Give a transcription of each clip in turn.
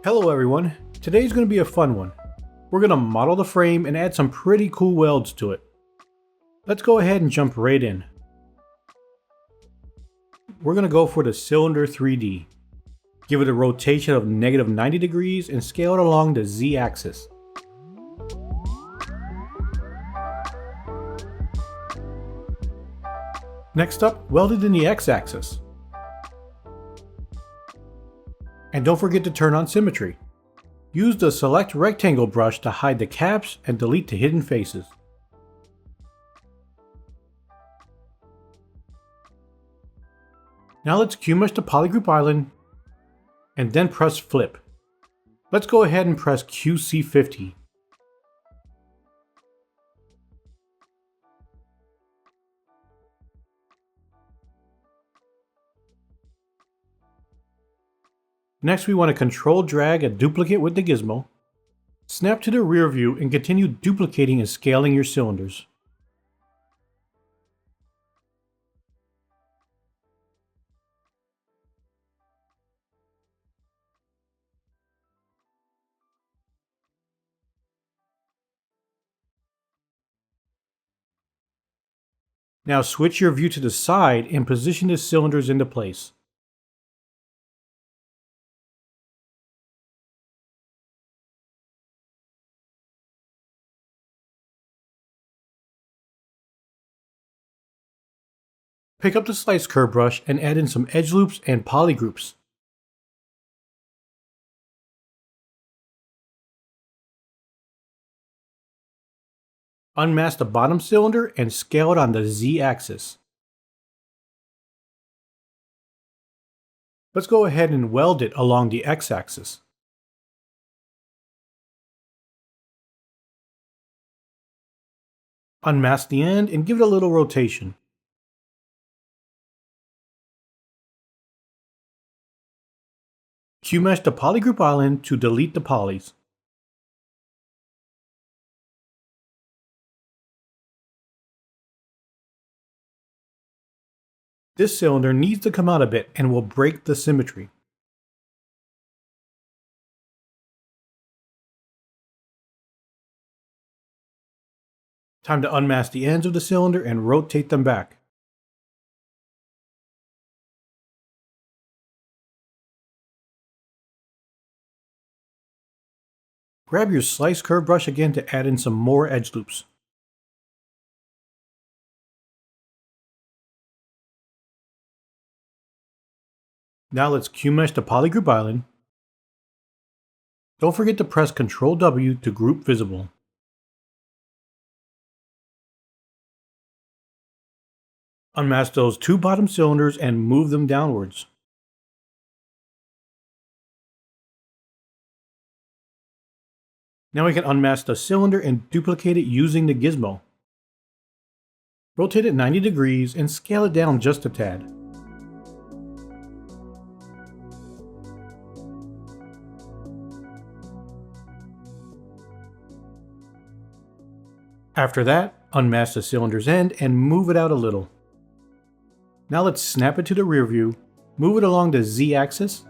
Hello everyone, today's going to be a fun one. We're going to model the frame and add some pretty cool welds to it. Let's go ahead and jump right in. We're going to go for the cylinder 3D. Give it a rotation of -90 degrees and scale it along the Z-axis. Next up, weld it in the X-axis. And don't forget to turn on symmetry. Use the select rectangle brush to hide the caps and delete the hidden faces. Now let's QMesh the polygroup island and then press flip. Let's go ahead and press QC50. Next, we want to control drag a duplicate with the Gizmo. Snap to the rear view and continue duplicating and scaling your cylinders. Now switch your view to the side and position the cylinders into place. Pick up the slice curve brush and add in some edge loops and polygroups. Unmask the bottom cylinder and scale it on the Z-axis. Let's go ahead and weld it along the X-axis. Unmask the end and give it a little rotation. QMesh the polygroup island to delete the polys. This cylinder needs to come out a bit and will break the symmetry. Time to unmask the ends of the cylinder and rotate them back. Grab your slice curve brush again to add in some more edge loops. Now let's QMesh the polygroup island. Don't forget to press Ctrl W to group visible. Unmask those two bottom cylinders and move them downwards. Now we can unmask the cylinder and duplicate it using the Gizmo. Rotate it 90 degrees and scale it down just a tad. After that, unmask the cylinder's end and move it out a little. Now let's snap it to the rear view, move it along the Z-axis,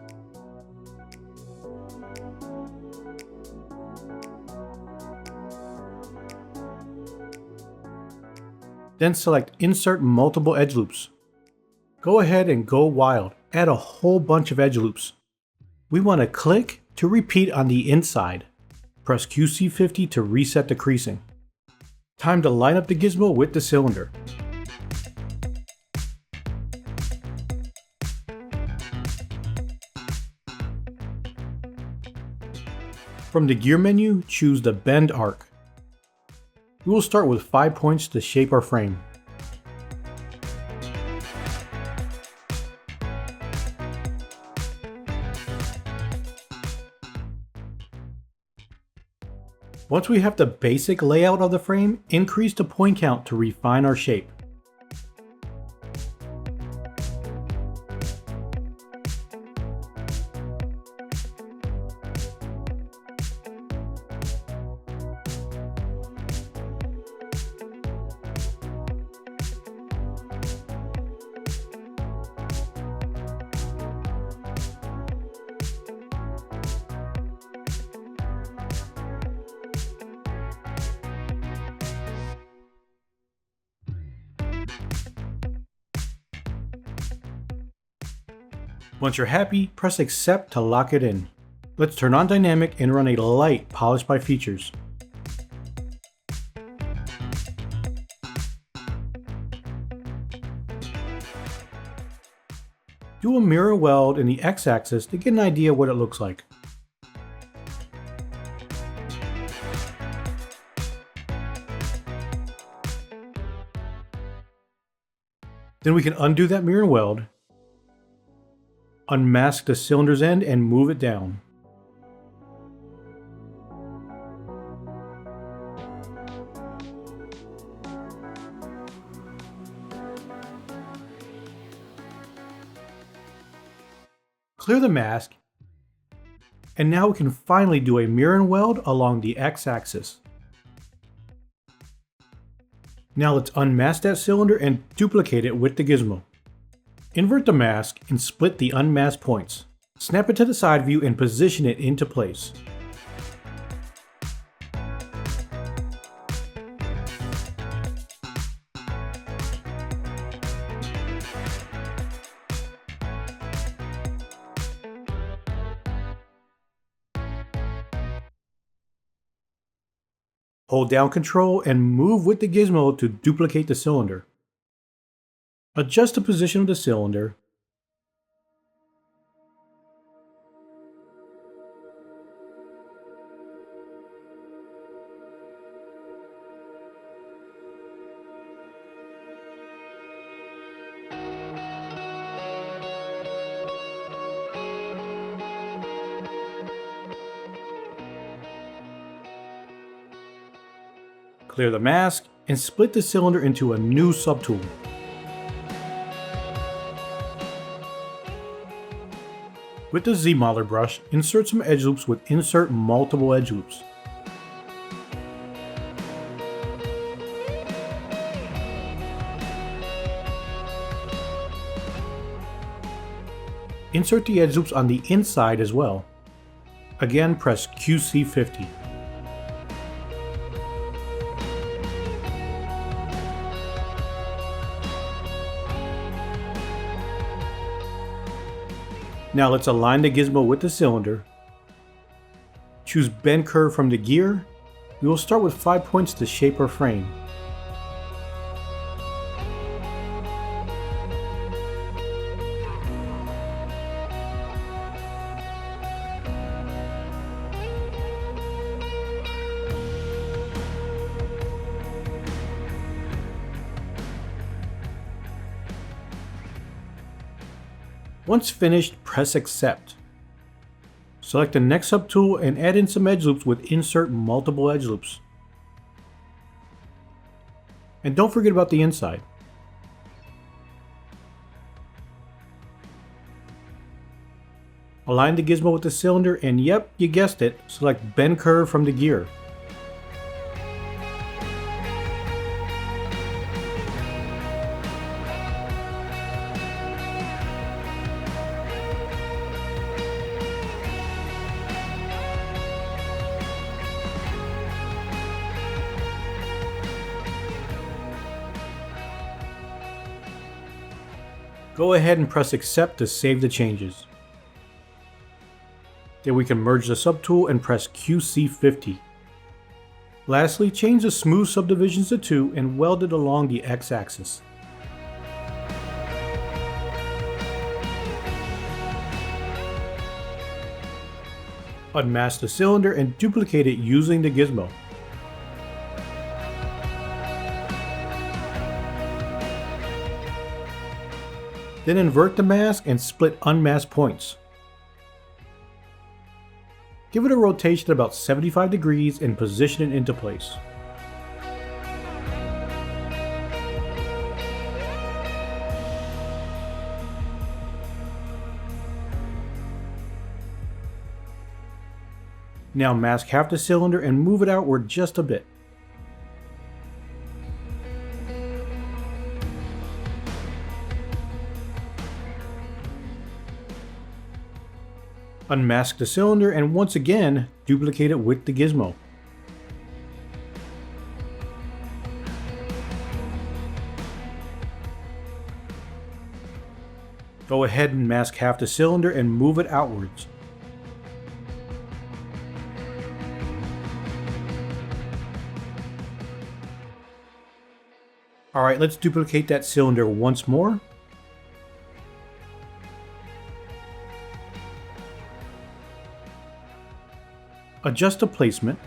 then select Insert Multiple Edge Loops. Go ahead and go wild. Add a whole bunch of edge loops. We want to click to repeat on the inside. Press QC50 to reset the creasing. Time to line up the Gizmo with the cylinder. From the gear menu, choose the Bend Arc. We will start with 5 points to shape our frame. Once we have the basic layout of the frame, increase the point count to refine our shape. Once you're happy, press Accept to lock it in. Let's turn on Dynamic and run a light Polish by Features. Do a mirror weld in the x-axis to get an idea what it looks like. Then we can undo that mirror weld, unmask the cylinder's end and move it down. Clear the mask, and now we can finally do a mirror weld along the x-axis. Now let's unmask that cylinder and duplicate it with the Gizmo. Invert the mask and split the unmasked points. Snap it to the side view and position it into place. Hold down Control and move with the Gizmo to duplicate the cylinder. Adjust the position of the cylinder. Clear the mask and split the cylinder into a new subtool. With the ZBrush, insert some edge loops with Insert Multiple Edge Loops. Insert the edge loops on the inside as well. Again, press QC50. Now let's align the Gizmo with the cylinder. Choose Bend Curve from the gear. We will start with 5 points to shape our frame. Once finished, press Accept. Select the next subtool and add in some edge loops with Insert Multiple Edge Loops. And don't forget about the inside. Align the Gizmo with the cylinder and yep, you guessed it, select Bend Curve from the gear. Go ahead and press Accept to save the changes. Then we can merge the subtool and press QC50. Lastly, change the smooth subdivisions to 2 and weld it along the x-axis. Unmask the cylinder and duplicate it using the Gizmo. Then invert the mask and split unmasked points. Give it a rotation at about 75 degrees and position it into place. Now mask half the cylinder and move it outward just a bit. Unmask the cylinder and once again duplicate it with the Gizmo. Go ahead and mask half the cylinder and move it outwards. Alright, let's duplicate that cylinder once more. Adjust the placement.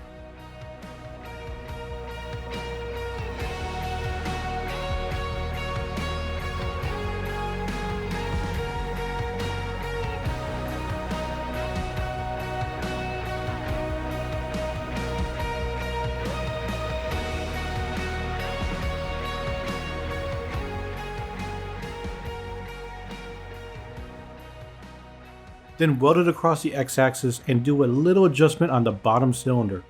Then weld it across the x-axis and do a little adjustment on the bottom cylinder.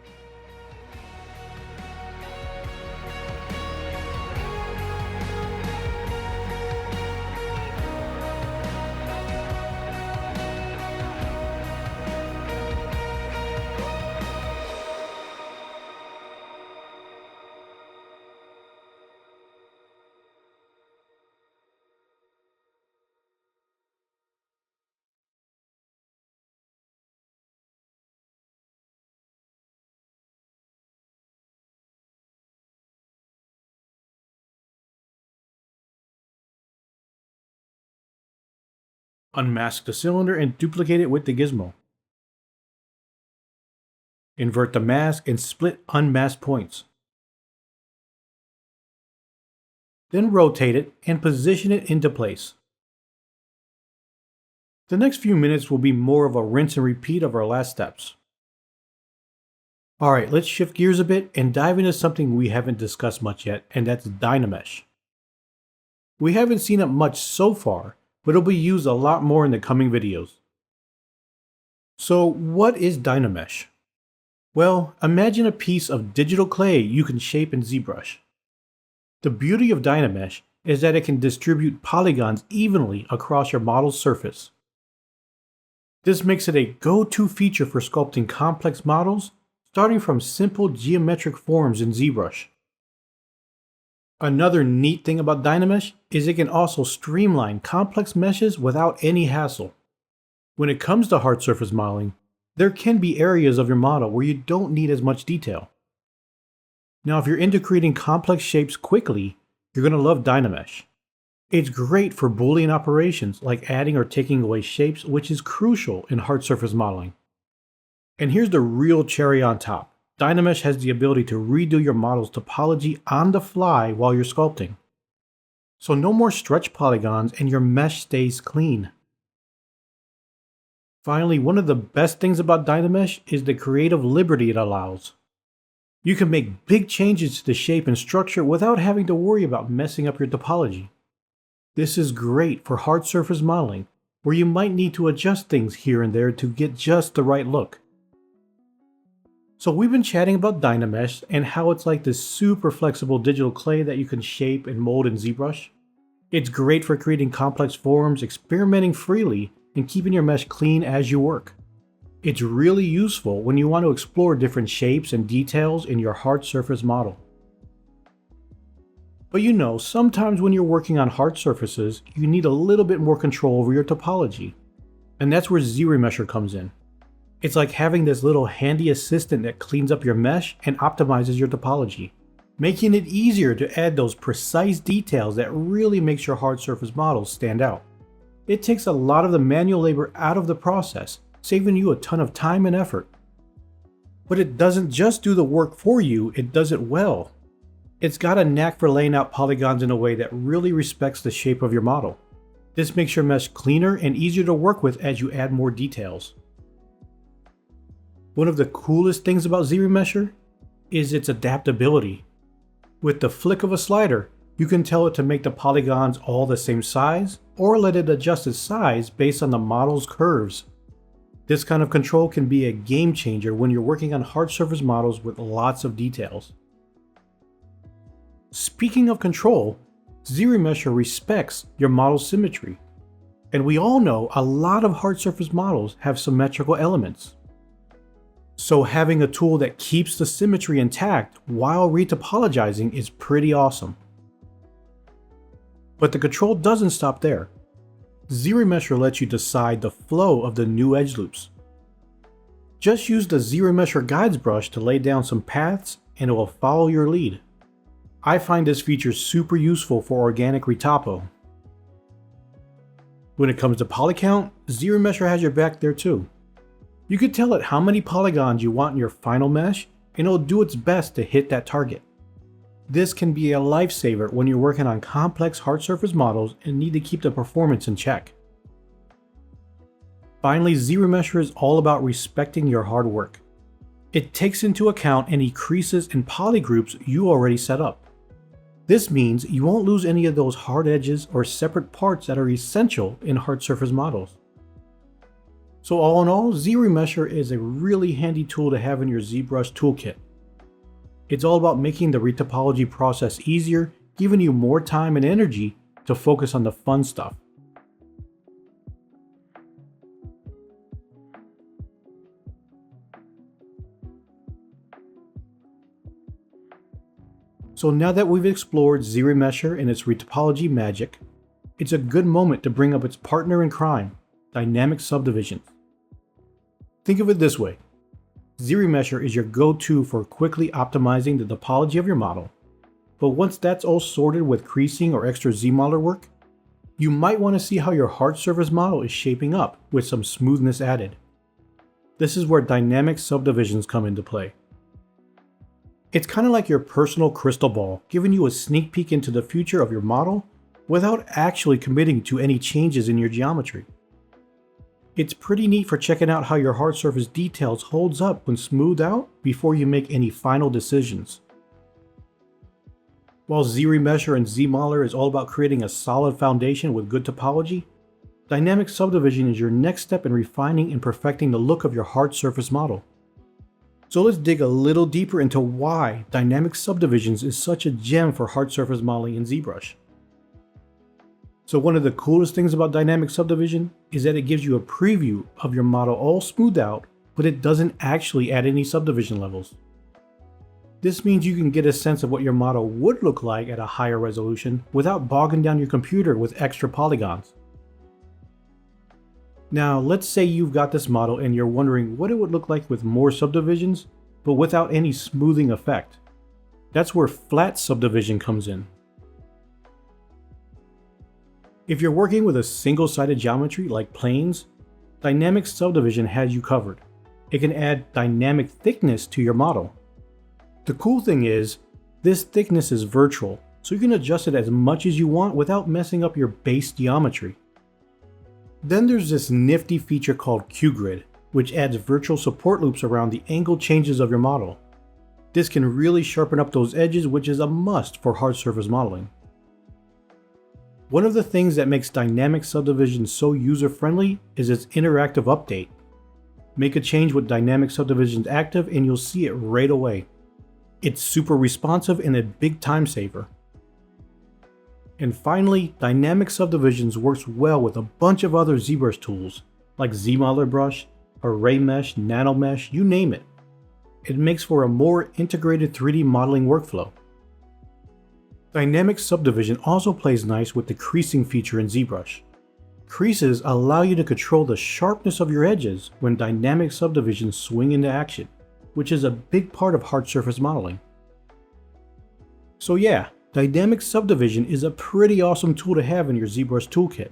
Unmask the cylinder and duplicate it with the Gizmo. Invert the mask and split unmasked points. Then rotate it and position it into place. The next few minutes will be more of a rinse and repeat of our last steps. Alright, let's shift gears a bit and dive into something we haven't discussed much yet, and that's DynaMesh. We haven't seen it much so far, but it'll be used a lot more in the coming videos. So what is DynaMesh? Well, imagine a piece of digital clay you can shape in ZBrush. The beauty of DynaMesh is that it can distribute polygons evenly across your model's surface. This makes it a go-to feature for sculpting complex models, starting from simple geometric forms in ZBrush. Another neat thing about DynaMesh is it can also streamline complex meshes without any hassle. When it comes to hard surface modeling, there can be areas of your model where you don't need as much detail. Now, if you're into creating complex shapes quickly, you're going to love DynaMesh. It's great for Boolean operations like adding or taking away shapes, which is crucial in hard surface modeling. And here's the real cherry on top. DynaMesh has the ability to redo your model's topology on the fly while you're sculpting. So no more stretch polygons and your mesh stays clean. Finally, one of the best things about DynaMesh is the creative liberty it allows. You can make big changes to the shape and structure without having to worry about messing up your topology. This is great for hard surface modeling, where you might need to adjust things here and there to get just the right look. So we've been chatting about DynaMesh and how it's like this super flexible digital clay that you can shape and mold in ZBrush. It's great for creating complex forms, experimenting freely, and keeping your mesh clean as you work. It's really useful when you want to explore different shapes and details in your hard surface model. But you know, sometimes when you're working on hard surfaces, you need a little bit more control over your topology. And that's where ZRemesher comes in. It's like having this little handy assistant that cleans up your mesh and optimizes your topology, making it easier to add those precise details that really makes your hard surface models stand out. It takes a lot of the manual labor out of the process, saving you a ton of time and effort. But it doesn't just do the work for you, it does it well. It's got a knack for laying out polygons in a way that really respects the shape of your model. This makes your mesh cleaner and easier to work with as you add more details. One of the coolest things about ZRemesher is its adaptability. With the flick of a slider, you can tell it to make the polygons all the same size, or let it adjust its size based on the model's curves. This kind of control can be a game changer when you're working on hard surface models with lots of details. Speaking of control, ZRemesher respects your model's symmetry. And we all know a lot of hard surface models have symmetrical elements. So having a tool that keeps the symmetry intact while retopologizing is pretty awesome. But the control doesn't stop there. ZRemesher lets you decide the flow of the new edge loops. Just use the ZRemesher guides brush to lay down some paths and it will follow your lead. I find this feature super useful for organic retopo. When it comes to poly count, ZRemesher has your back there too. You can tell it how many polygons you want in your final mesh and it'll do its best to hit that target. This can be a lifesaver when you're working on complex hard surface models and need to keep the performance in check. Finally, ZRemesher is all about respecting your hard work. It takes into account any creases and polygroups you already set up. This means you won't lose any of those hard edges or separate parts that are essential in hard surface models. So all in all, ZRemesher is a really handy tool to have in your ZBrush toolkit. It's all about making the retopology process easier, giving you more time and energy to focus on the fun stuff. So now that we've explored ZRemesher and its retopology magic, it's a good moment to bring up its partner in crime, Dynamic Subdivisions. Think of it this way. ZRemesher is your go-to for quickly optimizing the topology of your model, but once that's all sorted with creasing or extra Z-modeler work, you might want to see how your hard surface model is shaping up with some smoothness added. This is where Dynamic Subdivisions come into play. It's kind of like your personal crystal ball, giving you a sneak peek into the future of your model without actually committing to any changes in your geometry. It's pretty neat for checking out how your hard surface details holds up when smoothed out before you make any final decisions. While ZRemesher and Z-modeler is all about creating a solid foundation with good topology, Dynamic Subdivision is your next step in refining and perfecting the look of your hard surface model. So let's dig a little deeper into why Dynamic Subdivisions is such a gem for hard surface modeling in ZBrush. So one of the coolest things about Dynamic Subdivision is that it gives you a preview of your model all smoothed out, but it doesn't actually add any subdivision levels. This means you can get a sense of what your model would look like at a higher resolution without bogging down your computer with extra polygons. Now, let's say you've got this model and you're wondering what it would look like with more subdivisions, but without any smoothing effect. That's where flat subdivision comes in. If you're working with a single-sided geometry like planes, Dynamic Subdivision has you covered. It can add dynamic thickness to your model. The cool thing is, this thickness is virtual, so you can adjust it as much as you want without messing up your base geometry. Then there's this nifty feature called QGrid, which adds virtual support loops around the angle changes of your model. This can really sharpen up those edges, which is a must for hard surface modeling. One of the things that makes Dynamic Subdivision so user-friendly is its interactive update. Make a change with Dynamic Subdivisions active and you'll see it right away. It's super responsive and a big time saver. And finally, Dynamic Subdivisions works well with a bunch of other ZBrush tools, like Z-modeler brush, Array Mesh, NanoMesh, you name it. It makes for a more integrated 3D modeling workflow. Dynamic Subdivision also plays nice with the creasing feature in ZBrush. Creases allow you to control the sharpness of your edges when Dynamic Subdivisions swing into action, which is a big part of hard surface modeling. So yeah, Dynamic Subdivision is a pretty awesome tool to have in your ZBrush toolkit.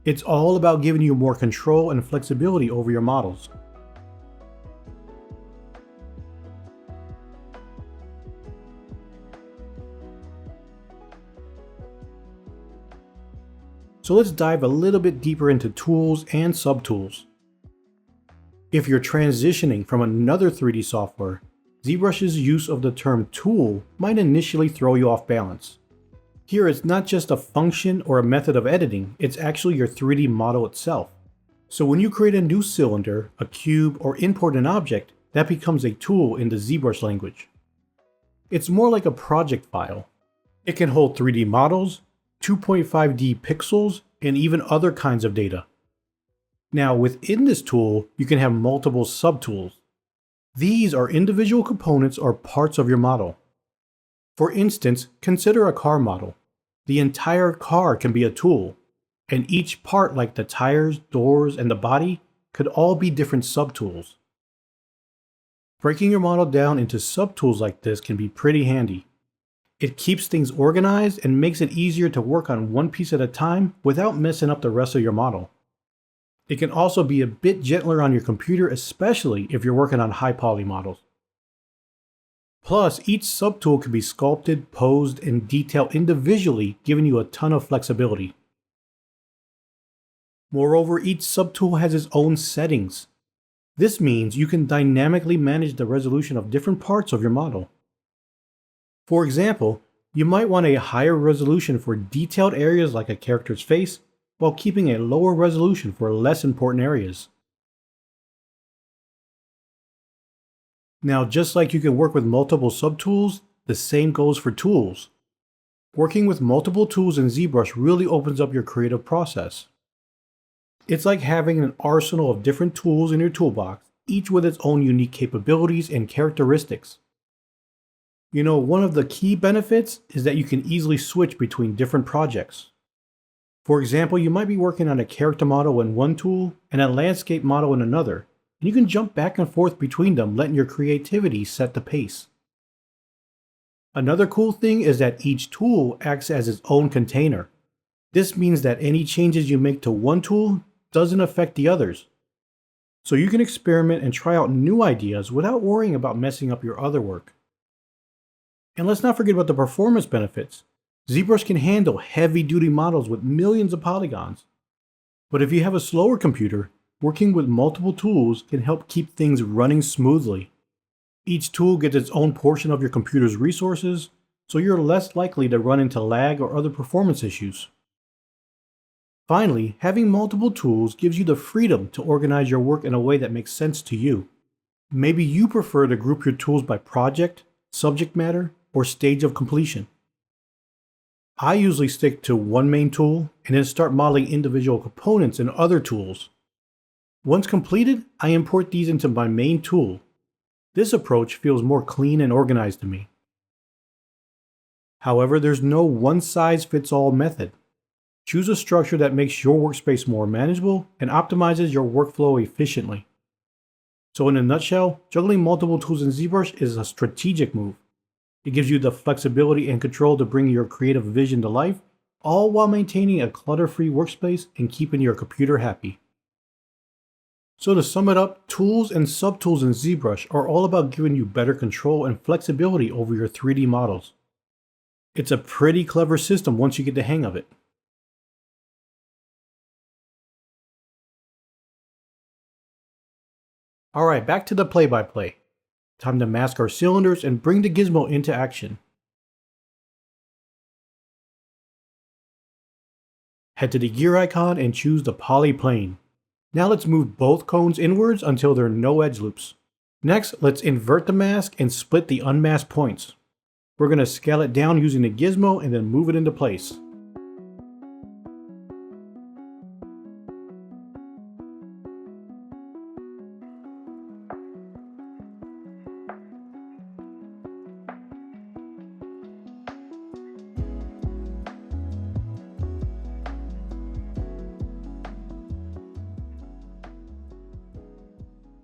It's all about giving you more control and flexibility over your models. So let's dive a little bit deeper into tools and subtools. If you're transitioning from another 3D software, ZBrush's use of the term tool might initially throw you off balance. Here it's not just a function or a method of editing, it's actually your 3D model itself. So when you create a new cylinder, a cube, or import an object, that becomes a tool in the ZBrush language. It's more like a project file. It can hold 3D models, 2.5D pixels, and even other kinds of data. Now within this tool, you can have multiple subtools. These are individual components or parts of your model. For instance, consider a car model. The entire car can be a tool. And each part, like the tires, doors, and the body, could all be different subtools. Breaking your model down into subtools like this can be pretty handy. It keeps things organized and makes it easier to work on one piece at a time without messing up the rest of your model. It can also be a bit gentler on your computer, especially if you're working on high poly models. Plus, each subtool can be sculpted, posed, and detailed individually, giving you a ton of flexibility. Moreover, each subtool has its own settings. This means you can dynamically manage the resolution of different parts of your model. For example, you might want a higher resolution for detailed areas like a character's face, while keeping a lower resolution for less important areas. Now, just like you can work with multiple subtools, the same goes for tools. Working with multiple tools in ZBrush really opens up your creative process. It's like having an arsenal of different tools in your toolbox, each with its own unique capabilities and characteristics. You know, one of the key benefits is that you can easily switch between different projects. For example, you might be working on a character model in one tool and a landscape model in another, and you can jump back and forth between them, letting your creativity set the pace. Another cool thing is that each tool acts as its own container. This means that any changes you make to one tool doesn't affect the others. So you can experiment and try out new ideas without worrying about messing up your other work. And let's not forget about the performance benefits. ZBrush can handle heavy-duty models with millions of polygons. But if you have a slower computer, working with multiple tools can help keep things running smoothly. Each tool gets its own portion of your computer's resources, so you're less likely to run into lag or other performance issues. Finally, having multiple tools gives you the freedom to organize your work in a way that makes sense to you. Maybe you prefer to group your tools by project, subject matter, or stage of completion. I usually stick to one main tool and then start modeling individual components in other tools. Once completed, I import these into my main tool. This approach feels more clean and organized to me. However, there's no one-size-fits-all method. Choose a structure that makes your workspace more manageable and optimizes your workflow efficiently. So in a nutshell, juggling multiple tools in ZBrush is a strategic move. It gives you the flexibility and control to bring your creative vision to life, all while maintaining a clutter-free workspace and keeping your computer happy. So to sum it up, tools and subtools in ZBrush are all about giving you better control and flexibility over your 3D models. It's a pretty clever system once you get the hang of it. Alright, back to the play-by-play. Time to mask our cylinders and bring the Gizmo into action. Head to the gear icon and choose the poly plane. Now let's move both cones inwards until there are no edge loops. Next, let's invert the mask and split the unmasked points. We're going to scale it down using the Gizmo and then move it into place.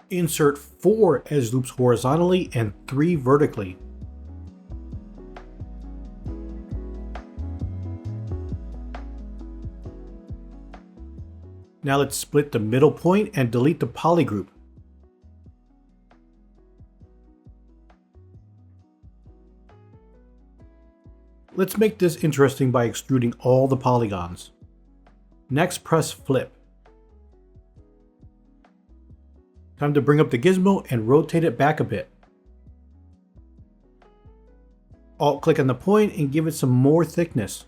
Insert 4 edge loops horizontally and 3 vertically. Now let's split the middle point and delete the poly group. Let's make this interesting by extruding all the polygons. Next, press flip. Time to bring up the Gizmo and rotate it back a bit. Alt-click on the point and give it some more thickness.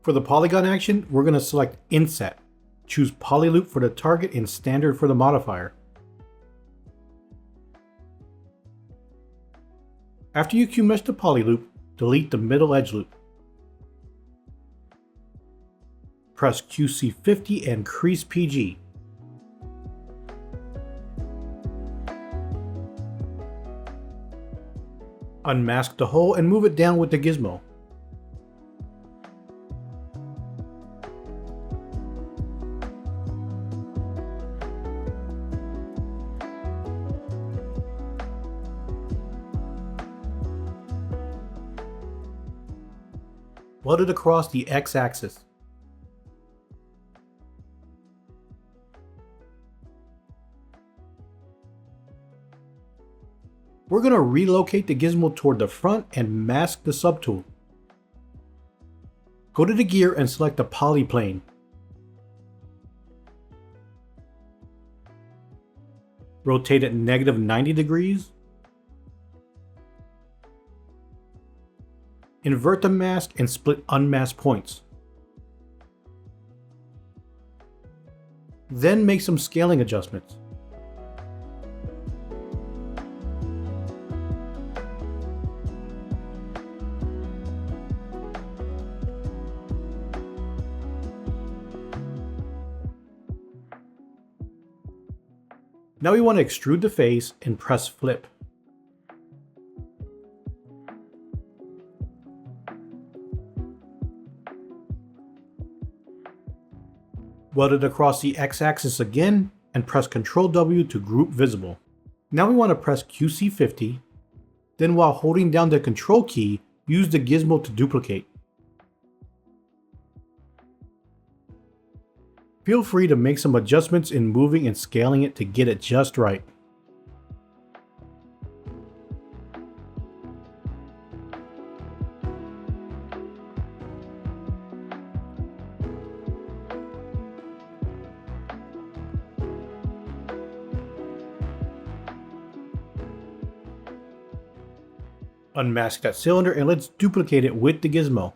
For the polygon action, we're going to select Inset. Choose Polyloop for the target and Standard for the modifier. After you QMesh the polyloop, delete the middle edge loop. Press QC50 and crease PG. Unmask the hole and move it down with the Gizmo. Weld it across the x-axis. We're going to relocate the gizmo toward the front and mask the subtool. Go to the gear and select the polyplane. Rotate it -90 degrees. Invert the mask and split unmasked points. Then make some scaling adjustments. Now we want to extrude the face and press flip. Weld it across the x-axis again and press Ctrl W to group visible. Now we want to press QC50, then while holding down the Control key, use the gizmo to duplicate. Feel free to make some adjustments in moving and scaling it to get it just right. Unmask that cylinder and let's duplicate it with the gizmo.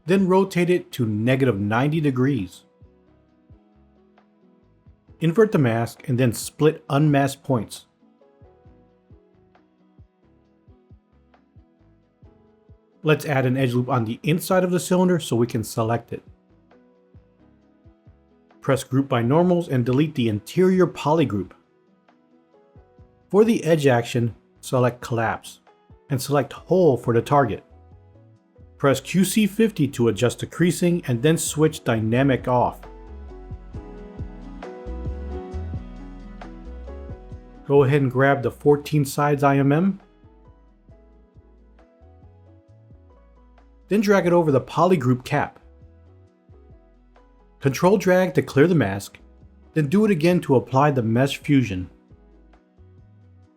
Then rotate it to -90 degrees. Invert the mask and then split unmasked points. Let's add an edge loop on the inside of the cylinder so we can select it. Press Group by Normals and delete the interior polygroup. For the edge action, select Collapse and select Hole for the target. Press QC50 to adjust the creasing and then switch Dynamic off. Go ahead and grab the 14 sides IMM. Then drag it over the polygroup cap. Control drag to clear the mask, then do it again to apply the mesh fusion.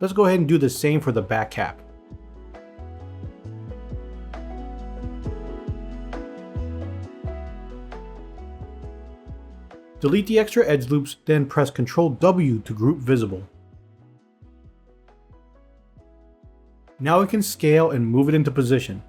Let's go ahead and do the same for the back cap. Delete the extra edge loops, then press Ctrl W to group visible. Now we can scale and move it into position.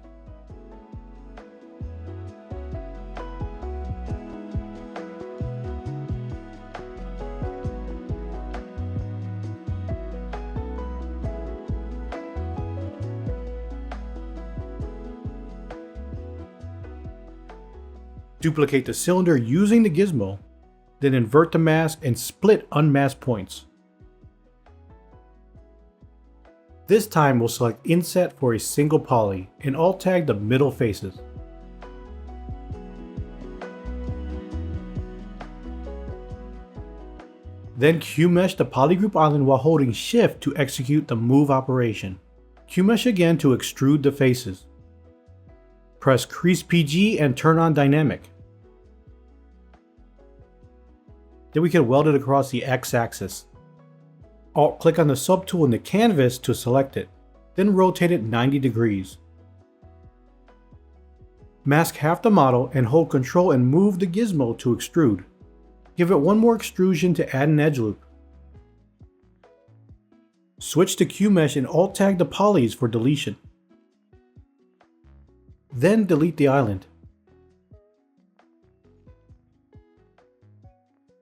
Duplicate the cylinder using the gizmo, then invert the mask and split unmasked points. This time we'll select Inset for a single poly and alt tag the middle faces. Then QMesh the polygroup island while holding Shift to execute the move operation. QMesh again to extrude the faces. Press Crease PG and turn on Dynamic. Then we can weld it across the x-axis. Alt-click on the subtool in the canvas to select it, then rotate it 90 degrees. Mask half the model and hold Ctrl and move the gizmo to extrude. Give it one more extrusion to add an edge loop. Switch to QMesh and alt-tag the polys for deletion. Then delete the island.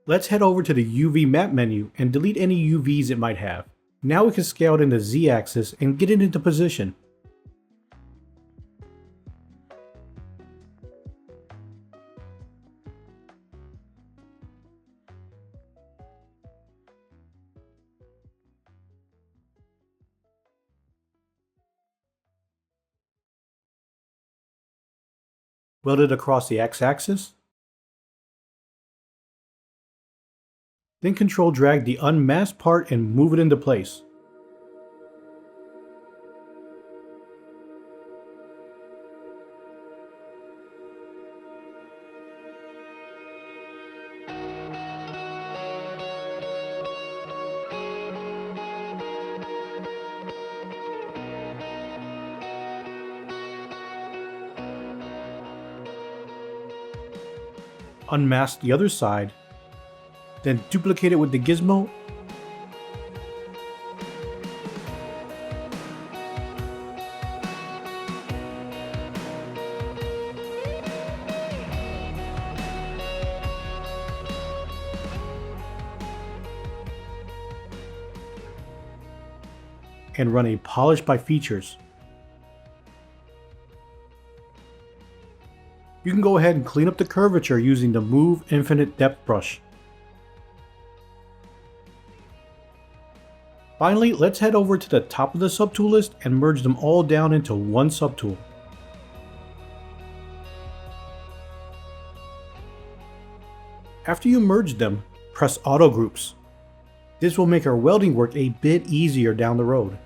Let's head over to the UV map menu and delete any UVs it might have. Now we can scale it in the Z-axis and get it into position. Weld it across the x-axis. Then Control drag the unmasked part and move it into place. unmask the other side, then duplicate it with the Gizmo, and run a polish by features. You can go ahead and clean up the curvature using the Move Infinite Depth brush. Finally, let's head over to the top of the subtool list and merge them all down into one subtool. After you merge them, press Auto Groups. This will make our welding work a bit easier down the road.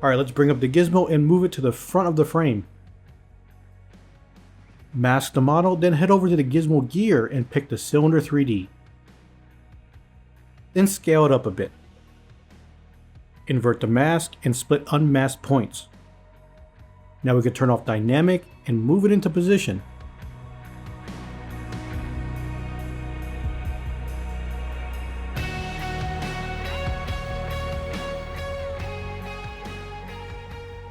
Alright, let's bring up the Gizmo and move it to the front of the frame. Mask the model, then head over to the Gizmo gear and pick the cylinder 3D. Then scale it up a bit. Invert the mask and split unmasked points. Now we can turn off dynamic and move it into position.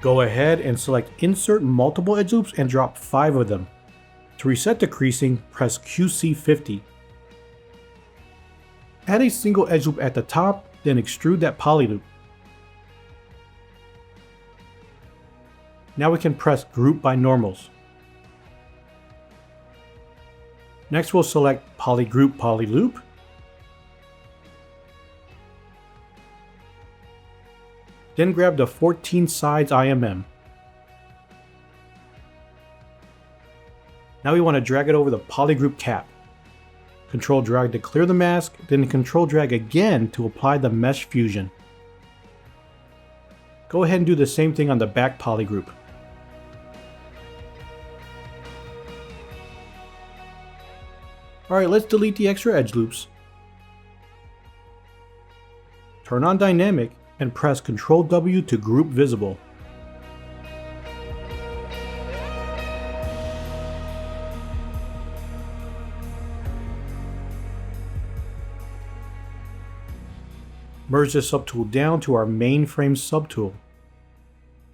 Go ahead and select Insert Multiple Edge Loops and drop 5 of them. To reset the creasing, press QC50. Add a single edge loop at the top, then extrude that poly loop. Now we can press Group by Normals. Next we'll select Polygroup Polyloop. Then grab the 14 sides IMM. Now we want to drag it over the polygroup cap. Control drag to clear the mask, then control drag again to apply the mesh fusion. Go ahead and do the same thing on the back polygroup. Alright, let's delete the extra edge loops. Turn on dynamic and press Ctrl W to group visible. Merge the subtool down to our main frame subtool.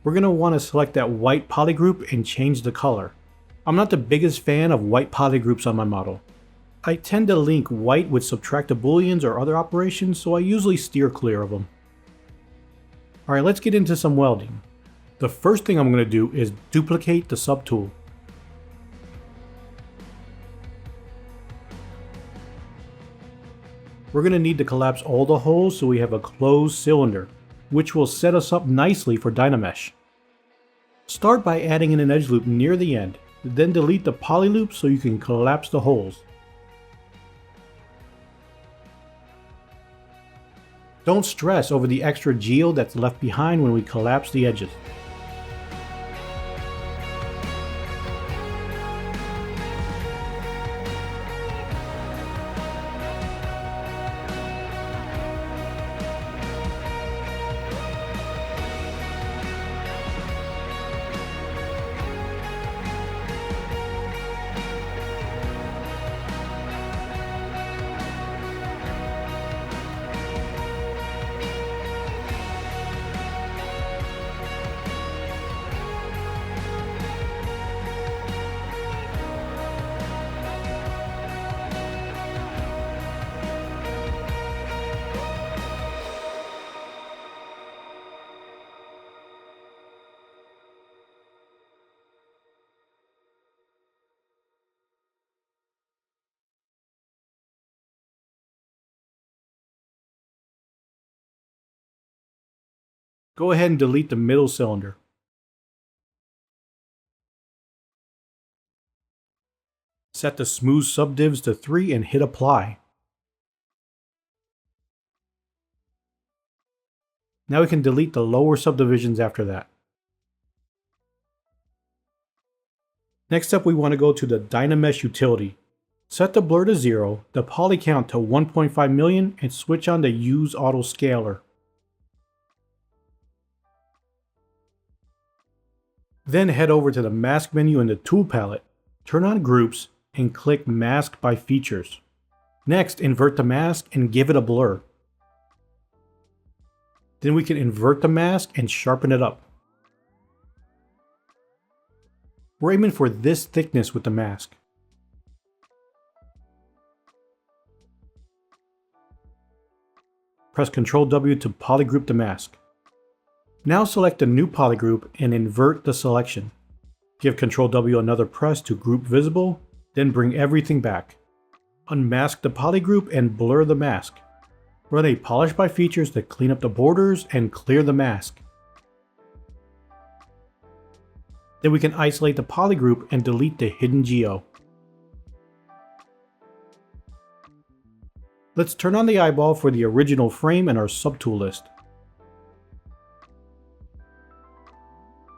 We're going to want to select that white polygroup and change the color. I'm not the biggest fan of white polygroups on my model. I tend to link white with subtractive booleans or other operations, so I usually steer clear of them. Alright, let's get into some welding. The first thing I'm going to do is duplicate the subtool. We're going to need to collapse all the holes so we have a closed cylinder, which will set us up nicely for DynaMesh. Start by adding in an edge loop near the end, then delete the poly loop so you can collapse the holes. Don't stress over the extra geo that's left behind when we collapse the edges. Go ahead and delete the middle cylinder. Set the smooth subdivs to 3 and hit apply. Now we can delete the lower subdivisions after that. Next up, we want to go to the DynaMesh utility. Set the blur to 0, the poly count to 1.5 million, and switch on the Use Auto Scaler. Then head over to the Mask menu in the Tool palette, turn on Groups, and click Mask by Features. Next, invert the mask and give it a blur. Then we can invert the mask and sharpen it up. We're aiming for this thickness with the mask. Press Ctrl W to polygroup the mask. Now select a new polygroup and invert the selection. Give Ctrl W another press to group visible, then bring everything back. Unmask the polygroup and blur the mask. Run a polish by features to clean up the borders and clear the mask. Then we can isolate the polygroup and delete the hidden geo. Let's turn on the eyeball for the original frame in our subtool list.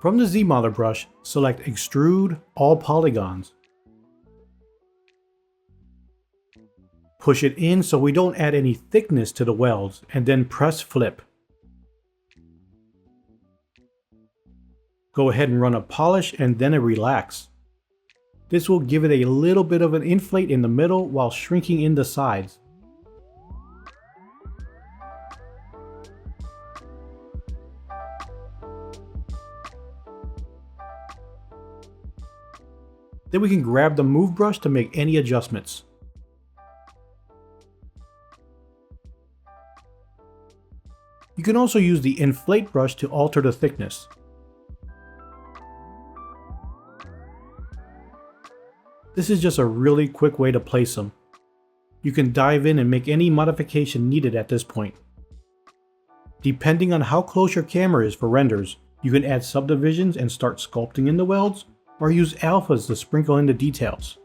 From the ZModeler brush, select Extrude All Polygons. Push it in so we don't add any thickness to the welds, and then press Flip. Go ahead and run a polish and then a relax. This will give it a little bit of an inflate in the middle while shrinking in the sides. Then we can grab the Move brush to make any adjustments. You can also use the Inflate brush to alter the thickness. This is just a really quick way to place them. You can dive in and make any modification needed at this point. Depending on how close your camera is for renders, you can add subdivisions and start sculpting in the welds, or use alphas to sprinkle in the details.